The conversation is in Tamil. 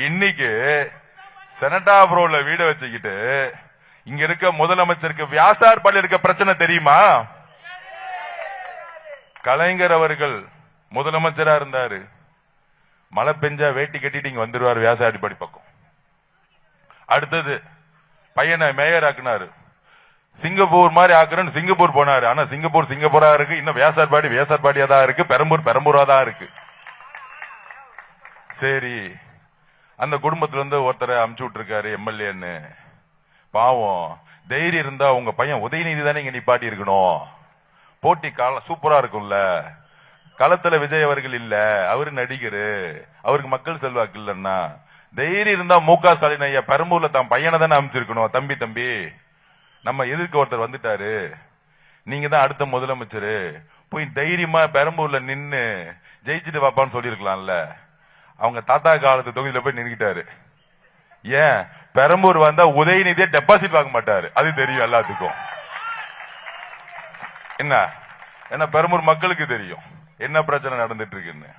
இன்னைக்கு செனட் ஆஃப் ரோட்ல வீட வச்சுக்கிட்டு இங்க இருக்க முதலமைச்சருக்கு வியாசார்பாடியில் இருக்க பிரச்சனை தெரியுமா? கலைஞர் அவர்கள் முதலமைச்சரா இருந்தாரு. மழை பெஞ்சா வேட்டி கட்டிட்டு இங்க வந்துருவாரு வியாசார்பாடி பக்கம். அடுத்தது பையனை மேயர் ஆக்குனாரு. சிங்கப்பூர் மாதிரி ஆக்குறன்னு சிங்கப்பூர் போனாரு. ஆனா சிங்கப்பூர் சிங்கப்பூரா இருக்கு, இன்னும் வியாசார்பாடியா தான் இருக்கு, பெரம்பூரா தான் இருக்கு. சரி, அந்த குடும்பத்துல இருந்து ஒருத்தரை அமுச்சு விட்டுருக்காரு எம்எல்ஏன்னு. பாவம், தைரியம் இருந்தா உங்க பையன் உதயநிதி தானே இங்க நிப்பாட்டி இருக்கணும். போட்டி காலம் சூப்பரா இருக்கும்ல. களத்துல விஜய் அவர்கள் இல்ல, அவரு நடிகரு, அவருக்கு மக்கள் செல்வாக்கு இல்லன்னா தைரியம் இருந்தா முக ஸ்டாலின் ஐயா பெரம்பூர்ல தான் பையனை தானே அமைச்சிருக்கணும். தம்பி நம்ம எதிர்க்க ஒருத்தர் வந்துட்டாரு, நீங்க தான் அடுத்த முதலமைச்சரு, போய் தைரியமா பெரம்பூர்ல நின்னு ஜெயிச்சுட்டு வாப்பான்னு சொல்லிருக்கலாம்ல. அவங்க தாத்தா காலத்து தொகுதியில போய் நின்றுட்டாரு. ஏன் பெரம்பூர் வந்தா உதயநிதியை டெபாசிட் வாங்க மாட்டாரு, அது தெரியும் எல்லாத்துக்கும். என்ன பெரம்பூர் மக்களுக்கு தெரியும் என்ன பிரச்சனை நடந்துட்டு இருக்குன்னு.